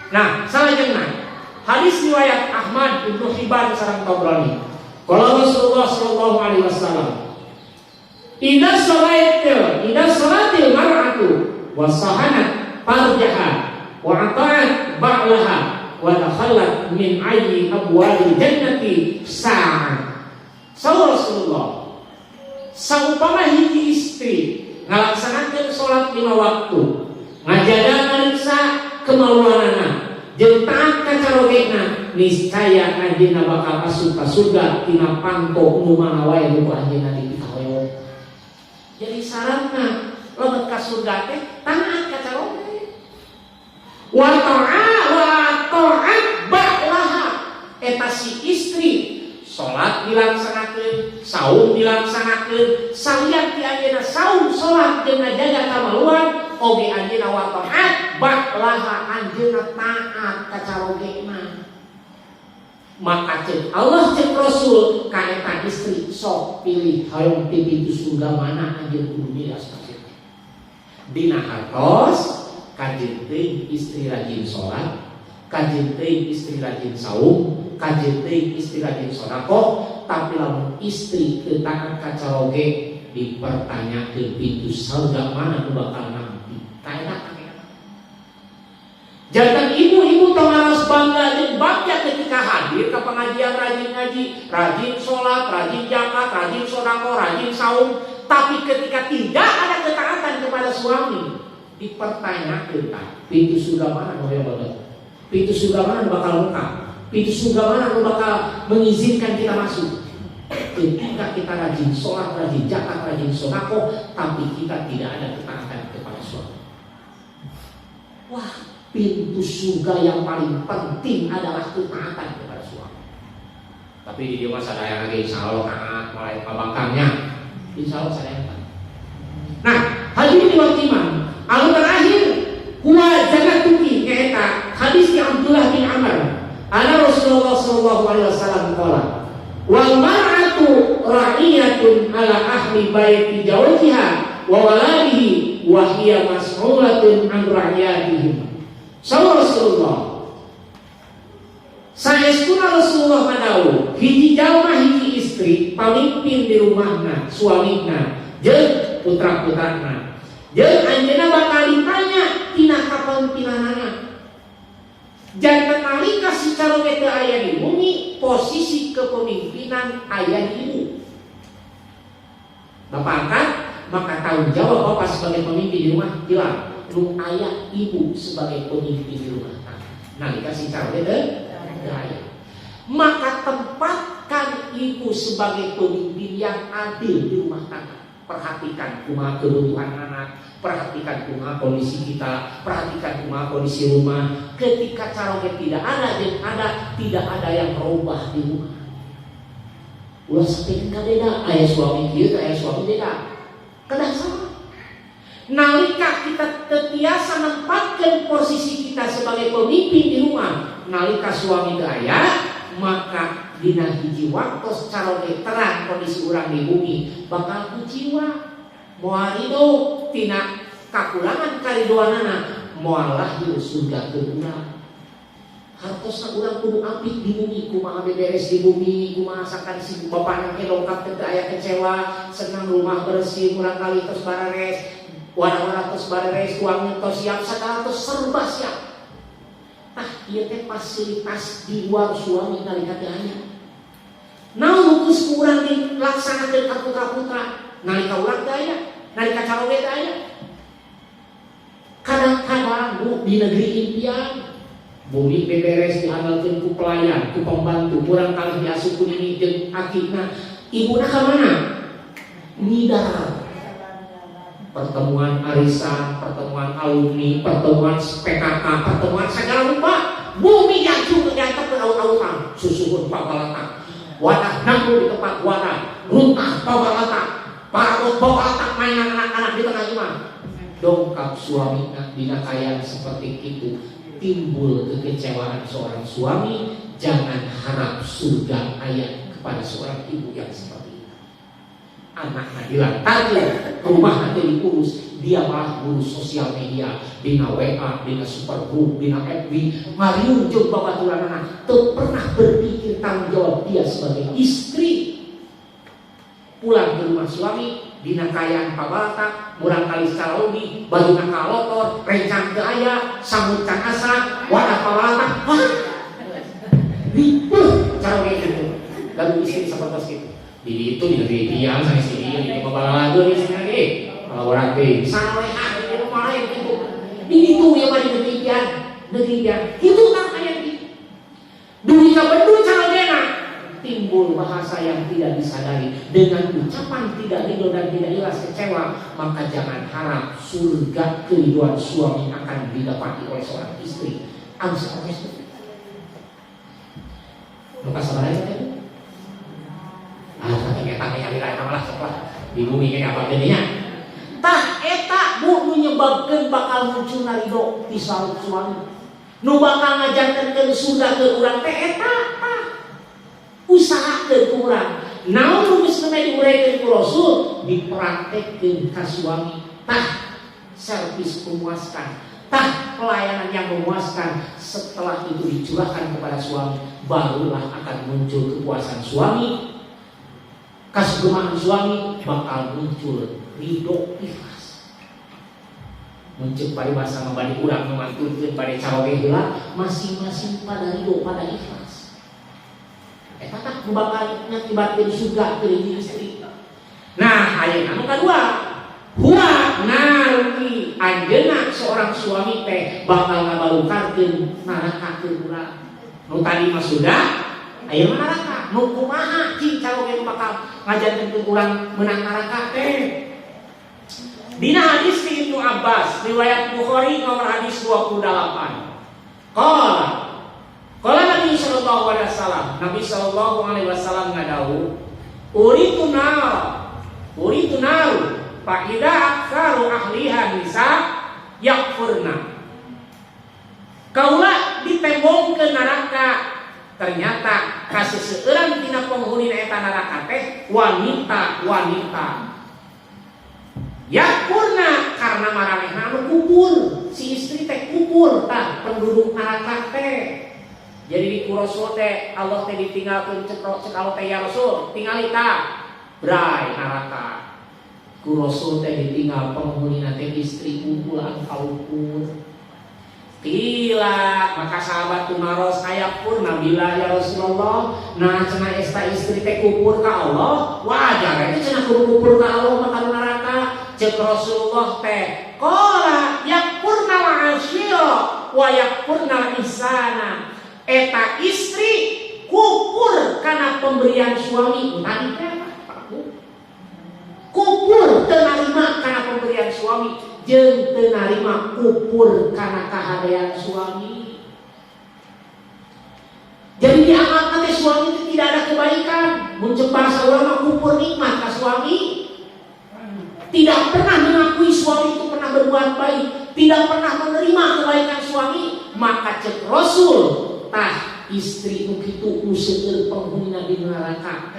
Nah, salajengna hadis riwayat Ahmad, Ibnu Hibban sareng Tabrani. Qala Rasulullah sallallahu alaihi wasallam, idza salatil mar'atu wa sahanat farjaha wa ata'at ba'laha wa dakhalat min ayyi abwabil jannati sa'an. Rasulullah, saumpama hiji istri ngalaksanakeun salat 5 waktu, ngajaga ngariksa kemaluanana, jeung taat ka carogena, niscaya anjeunna bakal asup ka surga tina pangko nu mana wae nu anjeunna dipikawewe. Jadi syaratna lebet ka surga teh taat ka caroge. Wa ta'at ba'laha, eta si istri salat dilaksanakeun, saum dilaksanakeun, salian ti anjeunna saum, salat jeung ngajaga kamaluan, oge anjeunna wa ta'at ba'laha, anjeunna taat ka carogena. Maka cek Allah cek Rasul ka eta istri, sok pilih hayang ti pintu surga mana anjeun kudu milas ka situ. Dina hartos kajeun teuing istri rajin salat, kajeun teuing istri rajin saum, kajeun teuing istri rajin sedekah, tapi lamun istri teu taat ka caroge dipertanyakeun pintu surga mana nu bakal nampi. Ka eta jantan ibu-ibu tong harus bangga jeung bangga ketika hadir ke pengajian, rajin ngaji, rajin sholat, rajin zakat, rajin sedekah, rajin saum, tapi ketika tidak ada ketaatan kepada suami, dipertanyakan pintu surga mana nu hoyong banget, pintu surga mana nu bakal buka, pintu surga mana nu bakal mengizinkan kita masuk. Ketika kita rajin sholat, rajin zakat, rajin sedekah, tapi kita tidak ada ketaatan kepada suami. Wah, pintu surga yang paling penting adalah ketaatan kepada suami. Tapi di dia masa daya lagi insya Allah taat mulai pabangkangnya, insya Allah saya taat. Nah, hadirin watiman, anu terakhir huwa jannatuki nyaeta hadis di Abdullah bin Amr. Ana Rasulullah sallallahu alaihi wasallam qala, wal mar'atu ra'iyatun ala ahli baiti zawjiha wa waladihi wa hiya mas'ulatun an ra'iyatihim. Sama Rasulullah, saestuna Rasulullah madawuh, hiji jalma hiji istri pamimpin di rumahna, suamina, jeung putra-putrana, jeung anjeunna bakal ditanya tina kapamimpinanana. Jangan nalika si caroge teu aya di bumi, posisi kepemimpinan aya di ibu. Bapak angkat, maka tanggung jawab bapak sebagai pemimpin di rumah hilang. Lu ayah ibu sebagai pemimpin di rumah tangga. Nah dikasih caroge ayah. Maka tempatkan ibu sebagai pemimpin yang adil di rumah tangga. Perhatikan kumaha kebutuhan anak, perhatikan kumaha kondisi kita, perhatikan kumaha kondisi rumah. Ketika caroge tidak ada dan tidak ada yang berubah di rumah. Ulah sampaikan ka beda, aya suami kieu, aya suami beda. Kedah sama. Nalika kita tetiasa menempatkan posisi kita sebagai pemimpin di rumah, nalika suami teu aya, maka dina hiji waktu caroge terang kondisi urang di bumi bakal kuciwa moal ridho tina kakulangan karidoanana, moal lahir surga teu urang. Hartosna urang kudu apik di bumi, kumaha beberes di bumi, kumaha sakan si bapana ke lengkap teu aya kecewa, senang rumah bersih, urang kali tos bareres, warna-warna tos bareres, uangnya tos siap, segala tos serba siap. Tah ieu teh fasilitas di luar suami nalika teu aya. Naon geus urang dilaksanakeun ka putra-putra nalika urang teu aya, nalika caroge teu aya. Kadang-kadang Bu di negeri impian bumi beberes diandalkeun ku pelayan, ku pembantu, urang kali diasup ku nini jeung akina, ibuna ka mana? Nidar. Pertemuan arisan, pertemuan alumni, pertemuan PKK, pertemuan segala rupa. Bumi jatuh ke jatuh ke aut-autan, susuhun pabalata, wadah nanggu di tempat wadah, runtah pabalata, parabot pabalata mainan anak-anak di tengah imam. Dongkap suami dina kayaan seperti itu, timbul kekecewaan seorang suami. Jangan harap surga ayat kepada seorang ibu yang seperti itu. Anaknya dilantarkan, rumah nanti diurus, dia malah guru sosial media dina WA, dina Supergroup, dina FB, mariung jeung babaturanna teu pernah berpikir tanggung jawab dia sebagai istri. Pulang ke rumah suami dina kayaan pabalata, murang kali secara logi, bajuna kalotor, rencang ke aya, sambut can asa, wadah pabalata, ripuh cara kayak gitu. Lalu istri sahabat gitu. Di itu di negeri dia, saya sini di pembalatan di sini lagi, kolaborasi, sana lehat di rumah lain itu. Ini tuh yang ada di negeri dia, itu tak kayak gitu. Dunia berdua cara dena. Timbul bahasa yang tidak disadari dengan ucapan tidak ridho dan tidak ikhlas kecewa, maka jangan harap surga keriduan suami akan didapati oleh seorang istri. Angsa itu. Maka sebenarnya kan? Tapi kita kayak wilayah malah setelah di bumi kayak apa jadinya? Tah eta bu menyebabkan bakal muncul ridho di saut suami. Nu bakal ngajankeun surga ke urang teh eta usaha ke kurang. Naon nu geus kena diuraykeun ku Rasul dipraktekkeun ka suami. Tah servis memuaskan, tah pelayanan yang memuaskan. Setelah itu dicurahkan kepada suami, barulah akan muncul kepuasan suami, kasugemaan suami, bakal muncul ridho ikhlas. Muncul pada bahasa mabadi urang memanturkeun pada caroge heula masing-masing pada ridho pada ikhlas. Eta tak bakal ngakibatkeun surga ke istri. Nah, ayeuna nu kadua, huwa naruki anjeunna seorang suami teh bakal ngabalukarkeun neraka ke urang. Nu tadi mah sudah, ayeuna neraka. Nu kumaha cing caroge bakal ngajankeun urang meunang neraka teh. Dina hadis Ibnu Abbas, riwayat Bukhari nomor hadis 28. Qala Nabi sallallahu alaihi wasallam, Nabi sallallahu alaihi wasallam ngadawuh, uritu nar, fa idza aktsaru ahliha nisa yakfurna. Kaula ditembongkeun neraka, ternyata kaseseueuran tina penghuni eta neraka teh wanita. Yakfurna karena maranehna anu kubur, si istri teh kubur tah penduduk neraka teh. Jadi di Rasul teh Allah teh ditinggalkeun cek kalau teh ya Rasul tingali tah brai neraka. Ku Rasul teh ditinggal penghunina teh istri kumpulan kaukur. Tila maka sahabat tumaros aya pun nabila ya Rasulullah, nah cenah esta istri teh kupur ka Allah, wajar itu cenah kupur ka Allah maka neraka. Cek Rasulullah teh qala yakfurna wa asyira wa yakfurna ihsana. Eta istri kupur karena pemberian suami. Tadi kupur tenarima karena pemberian suami, jeung tenarima kupur karena kehadiran suami. Jadi dianggap nanti suami itu tidak ada kebaikan. Muncul bahasa ulama kupur nikmat ke suami. Tidak pernah mengakui suami itu pernah berbuat baik, tidak pernah menerima kebaikan suami. Maka cek Rasul, tah istri nu kitu useueur penghunina di neraka.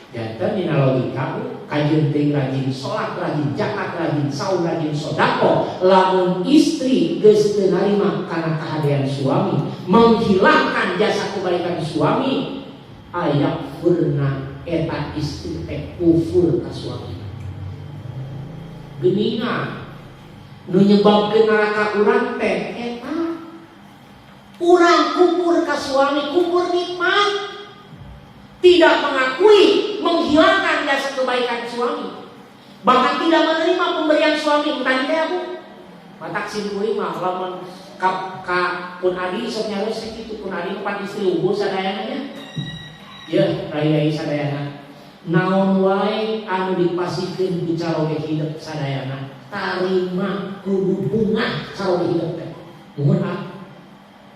Janten dina logika kajeun teh rajin salat, rajin zakat, rajin saum, rajin sedekah. Lamun istri geus teu narima kana kehadiran suami, menghilangkan jasa kebaikan suami, ayak furna eta istri teh kufur ka suami. Geuningan nu nyebabkeun neraka urang teh eta urang kupur ka suami, kupur nikmat, tidak mengakui, menghilangkan jasa kebaikan suami, bahkan tidak menerima pemberian suami. Tadi teh aku matak simkuring mah lamun ka pun adi sok nyaros kitu, pun adi 4 istri unggul sadayana nya. Ye, rai sadayana. Naon wae anu dipasikeun ku caroge hidup sadayana, tarima kudu bunga caroge hidup teh. Muhun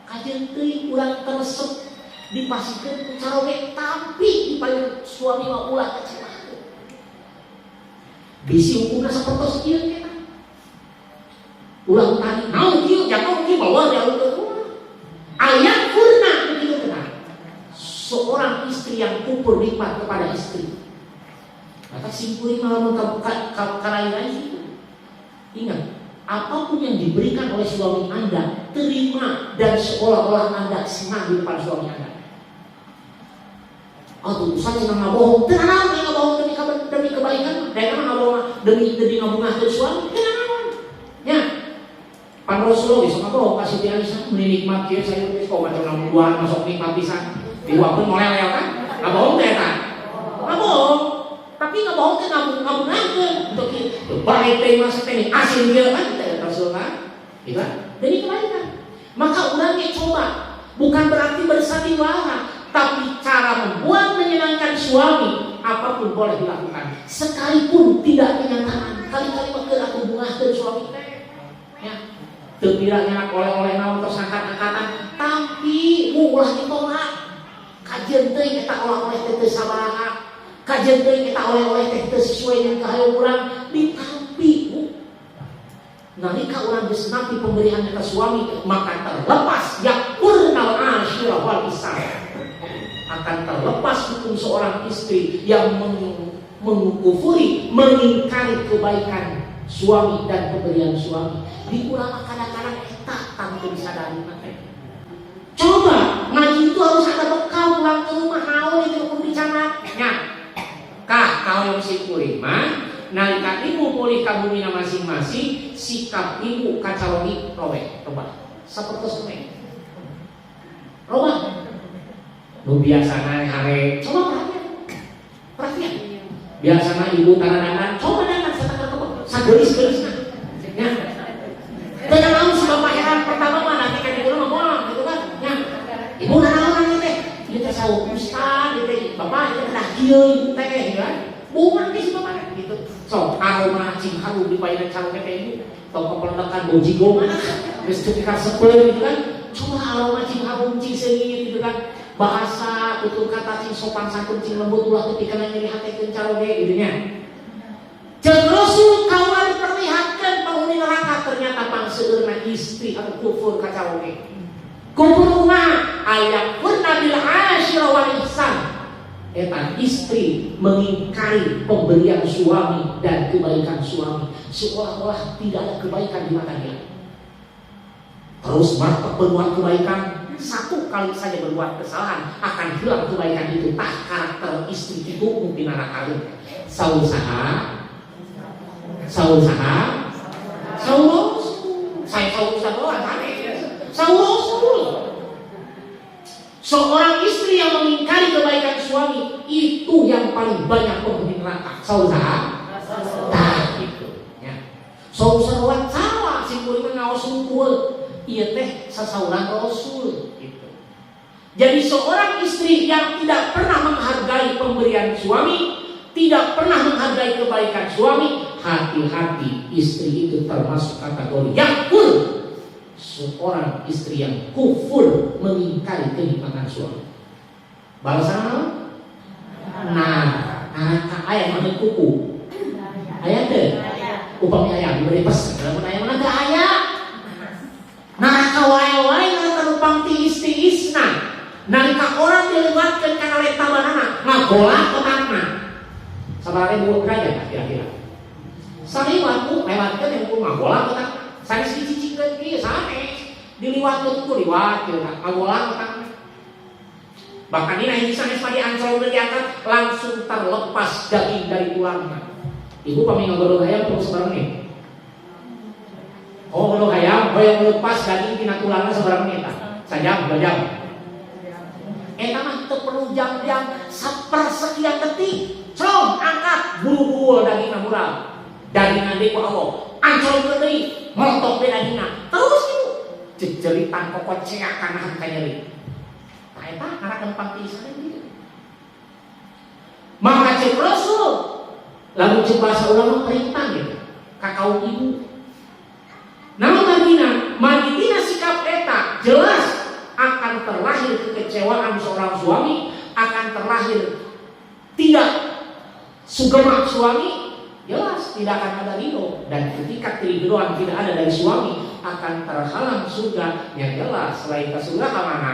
kajeun teuing urang teresep dipasikeun ku caroge, tapi dipayun suami mah ulah kecewa. Bisi hukumna sapertos ieu teh. Ulah tadi naon kieu jatuh kieu bawa dialungkeun. Ayat purna begitu kenal. Seorang istri yang kupur nikmat kepada istri. Maka simpuri malam karairan itu. Ingat, apapun yang diberikan oleh suami Anda, terima dan seolah-olah Anda senang di depan suami Anda. Oh, saya senang ngabohong, tenang, ngabohong demi kebaikan, dan ngabohong demi ngabungah ke suami, tenang. Ya, Pan Rasulullah bisa ngabohong kasih dia Aisyah menikmat dia saya kok macam 62 masuk nikmat pisan, diwapun molel kan, ngabohong teh kan, ngabohong. Tapi nggak bohong kan ngabung aja untuk baik tema seteni asin dia kan Rasulullah, gitu kan? Jadi kebaikan. Maka orangnya coba, bukan berarti bersandiwara, tapi cara membuat menyenangkan suami apapun boleh dilakukan. Sekalipun tidak kenyataan, kali-kali waktu aku bunga ke suami ya, terpilahnya oleh-oleh naon tersangkat-angkatan, tapi ulah ditolak. Kajian teh kita oleh-oleh teh sabaraha. Kajian teh kita oleh-oleh teh sesuai dengan kahayang urang ditampi. Nalika urang geus nampi pemberian ke suami, maka terlepas yakurnal asyirah wal isar. Akan terlepas hukum seorang istri yang mengkufuri, mengingkari kebaikan suami dan pemberian suami. Di ulama kadang-kadang eta tanpa disadari mate. Coba ngaji itu harus ada bekal pulang ke rumah haul itu hukum dicanaknya. Kah kau yang simpuri mah nalika ibu pulih ka bumi masing-masing sikap ibu kacaloni robek coba sapertos meh robek nu biasana hare coba perhatian biasana ibu tanadan coba dandan sagelis-gelisna ya teu naon sebab heran pertama mah nanti kan ibu mah moal gitu kan ya ibu naon teh ieu teh sawo ustaz ieu teh bapak ieu teh kieu teh kan bukan di situ mana gitu so aroma cing harum di payunan calon kayak ini toko peledakan boji goma terus ketika sepuluh gitu kan cuma aroma cing harum cing sengit gitu kan bahasa tutur kata cing sopan santun cing lembut ulah ketika nyeri hati ke calon gitu nya jeung Rasul kawan diperlihatkan penghuni neraka ternyata pangseurna istri atau kufur ka calon kufur mah ayat purna bil asyirah wal ihsan. Eta istri mengingkari pemberian suami dan kebaikan suami seolah-olah tidak ada kebaikan di mata dia. Terus berbuat kebaikan, satu kali saja berbuat kesalahan akan hilang kebaikan itu. Tak karakter istri itu mungkin anak kali. Sausaha, saya seorang istri yang mengingkari kebaikan suami itu yang paling banyak penghuni neraka. Sausaha, nah itu. Ya. Sausaha salah si kuring ngaos unggul, iya teh sasauran Rasul. Gitu. Jadi seorang istri yang tidak pernah menghargai pemberian suami, tidak pernah menghargai kebaikan suami, hati-hati istri itu termasuk kategori yakul. Seorang istri yang kufur mengingkari kenikmatan suami. Balasan nah ayat mana kuku ayat deh upami ayat diberi pesan dalam ayat mana ke ayat nah kawai-wai nalika numpang ti isna nalika orang dilewatkan karena leta banana ngagolah kotakna sabaraha buat kaya kira-kira saliwat ku lewatkan yang ku ngagolah kotakna sanes dicicikeun ieu sanes diliwatkeun ku liwat teu ngagolah kotakna. Bahkan ini sanes padi ancol diangkat langsung terlepas daging dari tulangnya. Ibu pami ngagodog hayam terus sebarang nih. Oh godog hayam hoyong lepas daging tina tulangna sebarang nih tah. Sajam 2 jam. Eta mah teu perlu jam-jam sapersekian detik. Cong angkat buru-buru dagingna mural. Dagingna deui ku Allah. Ancol deui montok deui dagingna. Terus ibu jejeritan kokot ceak kana ka nyeri. Eta anak tempat isane gitu. Maka cek Rasul lalu cek bahasa ulama perintah gitu kakau ibu. Namun Madinah sikap eta jelas akan terlahir kekecewaan seorang suami, akan terlahir tidak sugemak suami, jelas tidak akan ada ridho. Dan ketika keridoan tidak ada dari suami akan terhalang surga yang jelas. Selain ke surga ke mana?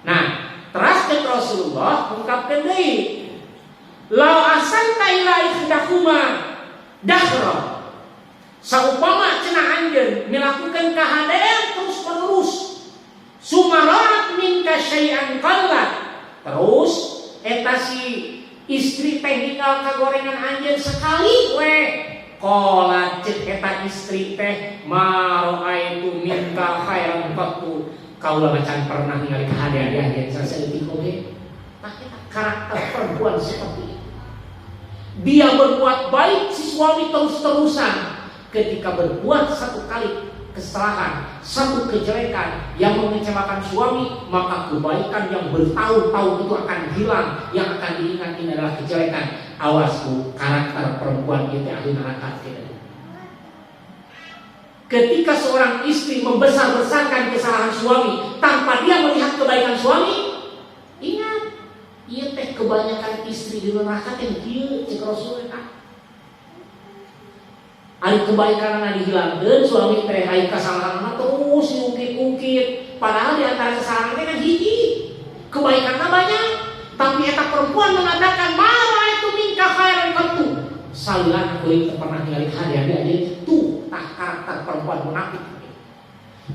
Nah, teraskan Rasulullah Rasulullah ungkapkeun deui, "Lau asanta ila ikhdahuma dahra." Saupama cenah anjeun melakukan kahadean terus-menerus, sumarat minka syai'an qallat, terus eta si istri teh ninggal kagorengan anjeun sekali we, qala cek eta istri teh ma ra'aitu minka khairan qattu, kaula macan pernah ningali kahadean di anjeun saeutik oge. Nah, eta karakter perempuan seperti itu. Dia berbuat baik si suami terus-terusan. Ketika berbuat satu kali kesalahan, satu kejelekan yang mengecewakan suami, maka kebaikan yang bertahun-tahun itu akan hilang. Yang akan diingat ini adalah kejelekan. Awas bu, karakter perempuan itu ahli neraka. Ketika seorang istri membesar-besarkan kesalahan suami tanpa dia melihat kebaikan suami, ingat, iya teh kebanyakan istri di neraka teh kieu cek Rasulullah. Ari kebaikan anu dihilangkeun suami teh aya kasalahan terus diungkit-ungkit, padahal di antara kesalahan teh kan hiji, kebaikanna banyak, tapi eta perempuan mengatakan mara itu minka khairan qattu. Salilana euy teu pernah ningali hadiah aja itu tah karakter perempuan munafik.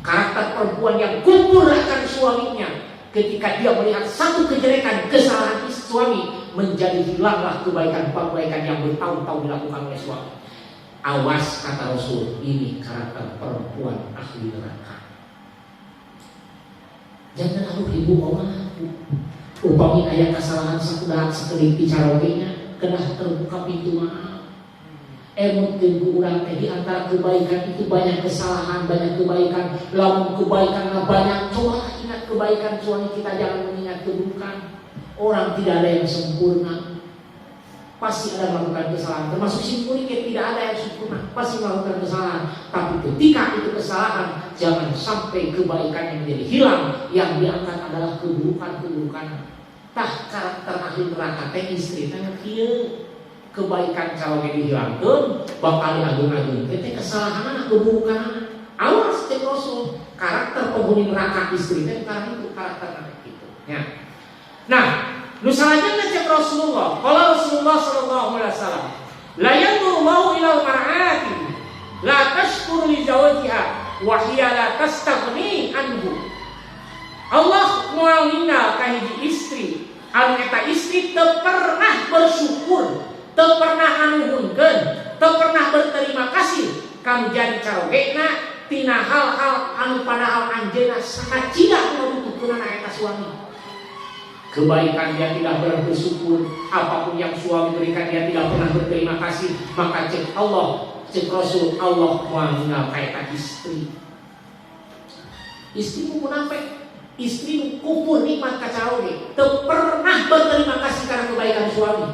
Karakter perempuan yang kufur akan suaminya ketika dia melihat satu kejelekan kesalahan suami, menjadi hilanglah kebaikan-kebaikan yang bertahun-tahun dilakukan oleh suami. Awas kata Rasul, ini karakter perempuan ahli neraka. Jangan aduh ibu omah, upami aya kesalahan sakuda sakelip carogenya, kedah terbuka pintu maaf. Mungkin ku urang teh di antara kebaikan itu banyak kesalahan, banyak kebaikan. Lamun kebaikanna banyak, coba ingat kebaikan suami kita, jangan mengingat keburukan. Orang tidak ada yang sempurna. Pasti ada melakukan kesalahan, termasuk simpul tidak ada yang sempurna, pasti melakukan kesalahan. Tapi ketika itu kesalahan, jangan sampai kebaikannya menjadi hilang. Yang diangkat adalah keburukan-keburukan. Tah karakter ahli neraka teh istri teh kieu, kebaikan kalau dihilangkeun bakal diagung-agung. Teh kesalahan keburukan. Awas cek Rasul, karakter penghuni neraka istri teh karena itu karakter itu. Ya. Nah, nu salajengna cek Rasulullah, qala Rasulullah sallallahu alaihi wasallam, la yanzuru Allahu ila mar'ati la tashkur li zawjiha wa hiya la tastaghni anhu. Allah moal ninggal ka hiji istri, anu eta istri teu pernah bersyukur, teu pernah nganuhunkeun, teu pernah berterima kasih ka jadi carogena tina hal-hal anu padahal anjeunna sangat cidak ngabutuhkeun eta suami. Kebaikan dia tidak pernah bersyukur, apapun yang suami berikan dia tidak pernah berterima kasih. Maka cek Allah, cek Rasul, Allah mengenal kaitan istri. Istrimu munafik, istrimu kufur nikmat kacaroge, teu pernah berterima kasih karena kebaikan suami.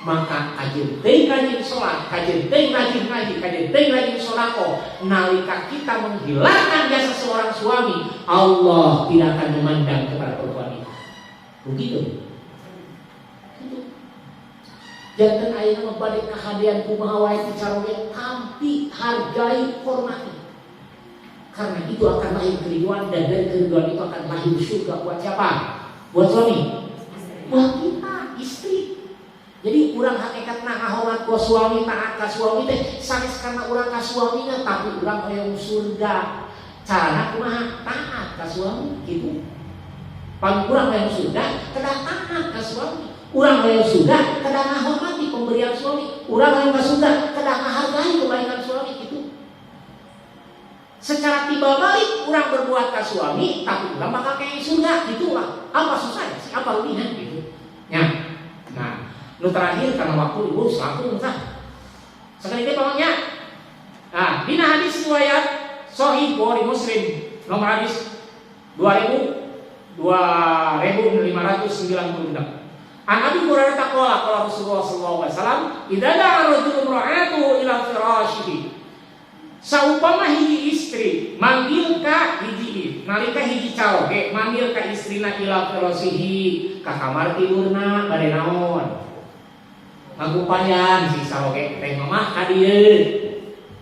Maka kajen teuing rajin salat, kajen teuing rajin ngaji, kajen teuing rajin sedekah. Nalika kita menghilangkan jasa seorang suami, Allah tidak akan memandang kepada perempuan itu. Begitu. Jangan ayeuna balik kahadian kumaha wae dicaroge, tapi hargai, hormati. Karena itu akan lahir keriduan, dan dari keriduan itu akan lahir surga buat siapa? Buat suami. Buat kita, istri. Jadi urang hakikatna ngahormat ku suami, taat ka suami teh sanes karena urang ka suaminya, tapi urang hoyong surga. Carana kumaha? Taat ka suami gitu. Paling kurang yang sudah kedatangan ke suami, urang yang sudah kedah ngahormati pemberian suami, urang yang sudah kedah menghargai kebaikan suami itu. Secara tiba balik urang berbuat ke suami, tapi urang bakal kayak surga gitulah. Apa susahnya sih? Apa ruginya gitu? Ya. Nah, nu terakhir karena waktu ibu selaku entah. Sekali itu pokoknya. Nah, dina hadis riwayat Sahih Bukhari Muslim nomor hadis 2596. An Abi Hurairah qala Rasulullah sallallahu alaihi wasallam, "Idza da'a rajulun ra'atuhu ila firashihi." Saumpama hiji istri manggil ka hiji, nalika hiji caoge manggil ka istrina ila firashihi, ka kamar tidurna bade naon? Ngagupayan si caoge teh mamah ka dieu.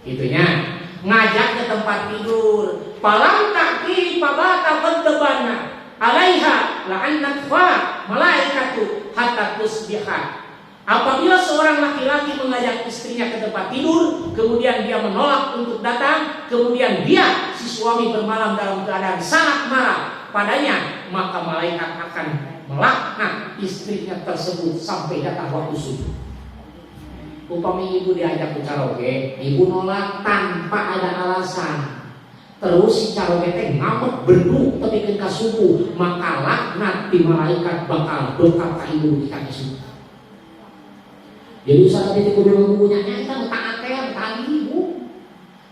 Gitunya. Ngajak ke tempat tidur. Palam takki pabata bentebana alaiha la'annat fa malaikatu hatta tusbiha. Apabila seorang laki-laki mengajak istrinya ke tempat tidur, kemudian dia menolak untuk datang, kemudian dia si suami bermalam dalam keadaan sangat marah padanya, maka malaikat akan melaknat istrinya tersebut sampai datang waktu subuh. Upami ibu diajak ke karaoke, ibu nolak tanpa ada alasan, terus si karaoke teh ngamuk berduk tapi ke subuh, maka laknat di malaikat bakal dokap ka ibu di kaki subuh. Jadi usaha tadi kudu punya kita taat tadi ibu.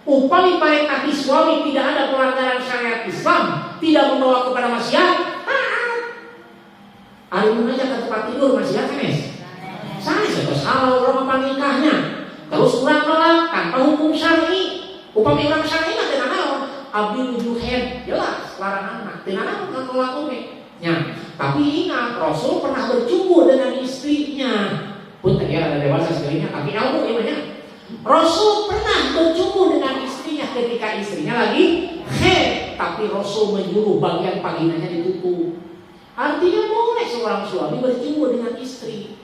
Upami pada kaki suami tidak ada pelanggaran syariat Islam, tidak membawa kepada maksiat, taat. Hari ini aja ke tempat tidur maksiat kenes. Saya terus halal rumah nikahnya, terus kurang nolak tanpa hukum syar'i. Upami hukum syar'i mah teu naon, abdi wujuhen jelas larangan mah teu naon nolak oge. Ya, tapi ingat Rasul pernah bercumbu dengan istrinya. Pun tadi ada dewasa sekalinya, tapi ilmu ya. Rasul pernah bercumbu dengan istrinya ketika istrinya lagi haid, tapi Rasul menyuruh bagian vaginanya ditutup. Artinya boleh seorang suami bercumbu dengan istri,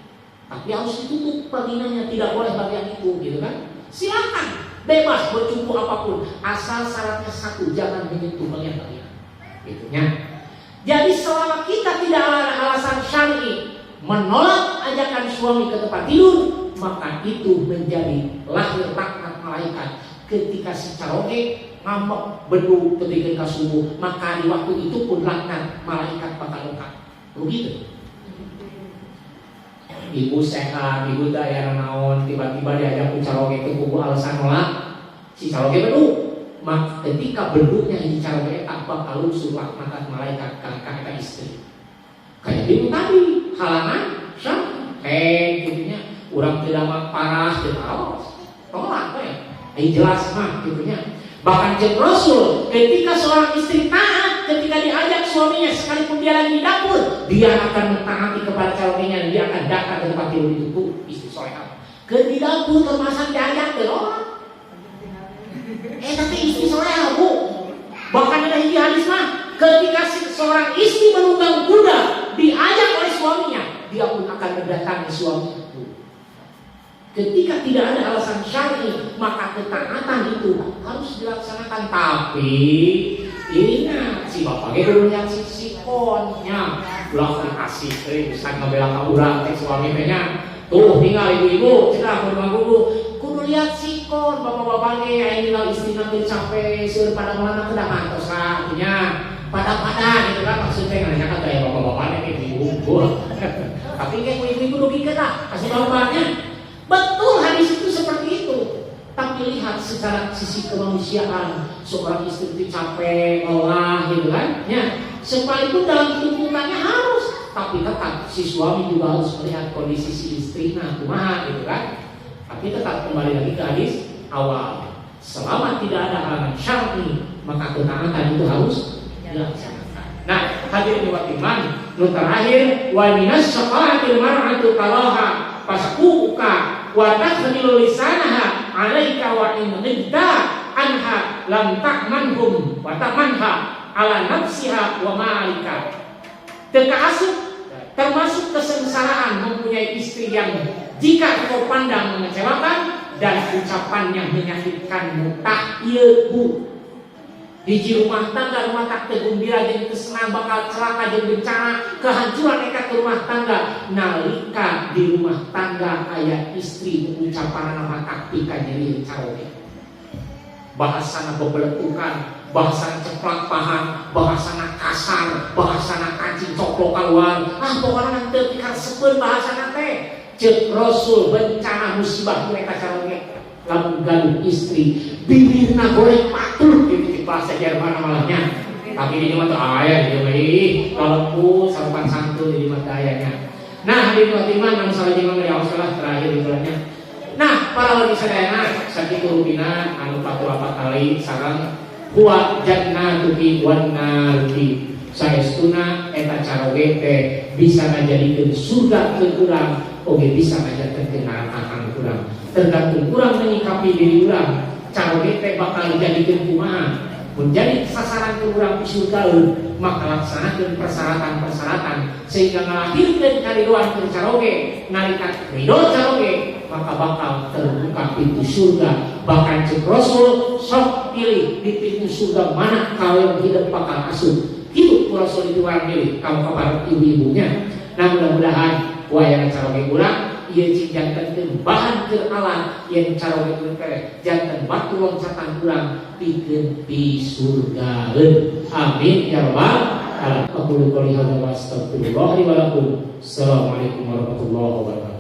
tapi harus ditutup vaginanya, tidak boleh bagian itu, gitu kan? Silakan, bebas bercumbu apapun, asal syaratnya satu, jangan menyentuh bagian vagina. Itunya. Jadi selama kita tidak ada alasan syar'i menolak ajakan suami ke tempat tidur, maka itu menjadi lahir laknat malaikat. Ketika si karaoke ngambek beduk ketika subuh, maka di waktu itu pun laknat malaikat bakal lengkap. Begitu. Ibu sehat, ibu daya naon, tiba-tiba diajak ke karaoke ke kubu alasan nolak, si karaoke beduk. Maka ketika beduknya di karaoke tak bakal lusuh laknat malaikat kakak istri. Kayak ibu tadi halangan, gitunya, orang tidak parah, tidak tolak, jelas mah, gitunya. Bahkan cek Rasul, ketika seorang istri taat, ketika diajak suaminya sekalipun dia lagi di dapur, dia akan mentaati kepada suaminya, dia akan datang ke tempat tidur itu, istri solehah. Ke di dapur termasuk diajak ke orang. Tapi istri solehah bu, bahkan ada di hadis mah, ketika seorang istri menunggang kuda diajak oleh suaminya, dia pun akan mendatangi suaminya itu. Ketika tidak ada alasan syar'i, maka ketaatan itu harus dilaksanakan. Tapi ingat, si bapaknya dulu lihat si sikonnya, ulang kasih, Ustaz ngebela ka urang teh suaminya. Tuh tinggal ibu-ibu, cenah kudu lihat sikon bapak-bapaknya yang tinggal istri nanti capek sur pada mana kedah mantos artinya pada gitu kan, maksudnya nanya kan kayak bapak-bapaknya ibu-ibu. Tapi kayak ibu-ibu logika lah, kasih bapaknya. Betul hadis itu seperti itu. Tapi lihat secara sisi kemanusiaan, seorang istri itu capek, lelah gitu kan, ya. Sekalipun dalam tuntutannya harus, tapi tetap si suami juga harus melihat kondisi si istrinya kumaha gitu kan. Tapi tetap kembali lagi ke hadis awal. Selama tidak ada halangan syar'i, maka ketaatan itu harus dilaksanakan. Nah, hadirin wa iman, nu terakhir wa minas syafa'atil mar'atu qalaha fasakuka wa takhlilu lisanaha 'alaika wa in ghibta anha lam ta'manhum wa ta'manha 'ala nafsiha wa ma'alika. Termasuk kesengsaraan mempunyai istri yang jika kau pandang mengecewakan dan ucapannya menyakitkanmu, tak ieu bu. Hiji rumah tangga gembira jeung kesenang bakal celaka jeung bencana kehancuran nekat ke rumah tangga nalika di rumah tangga aya istri mengucapan nama taktik jadi caroge. Bahasana bebeletukan, bahasana ceplak paham, bahasana kasar, bahasana kancing coplok keluar. Pokoknya nanti karesepeun bahasana teh. Cek Rasul bencana musibah mereka caroge. Lalu galuh istri, bibirna goreng patul gitu bahasa Jerman malahnya. Tapi ini mah tuh ayah dia baik, kalau sarupan santun jadi mata ayahnya. Nah, di Fatimah nang salah jeung ngeureos salah terakhir bulannya. Nah, para wali sadayana sakitu rupina anu 48 kali sareng huwa jannatuki wan naruki. Saestuna eta caroge teh bisa ngajadikeun surga teu urang, oge bisa ngajadikeun neraka kang urang. Tergantung kurang menyikapi diri kurang, caroge teh bakal dijadikeun kumaha. menjadi sasaran ke urang di surga, maka laksanakan persyaratan-persyaratan sehingga ngalahirkan kariduan ke caroge, ngalikat ridho caroge, maka bakal terbuka pintu surga. Bahkan cek Rasul sok pilih di pintu surga mana kau yang hidup bakal asup. Hidup Rasul itu orang pilih kamu kepada ibu-ibunya. Nah mudah-mudahan wayang caroge urang ia jantan bahan ke alam yang caroge urang jantan batu loncatan urang pikeun di surga. Amin ya rabbal alamin. Aku qouli hadza wa astaghfirullah li wa lakum. Assalamualaikum warahmatullahi wabarakatuh.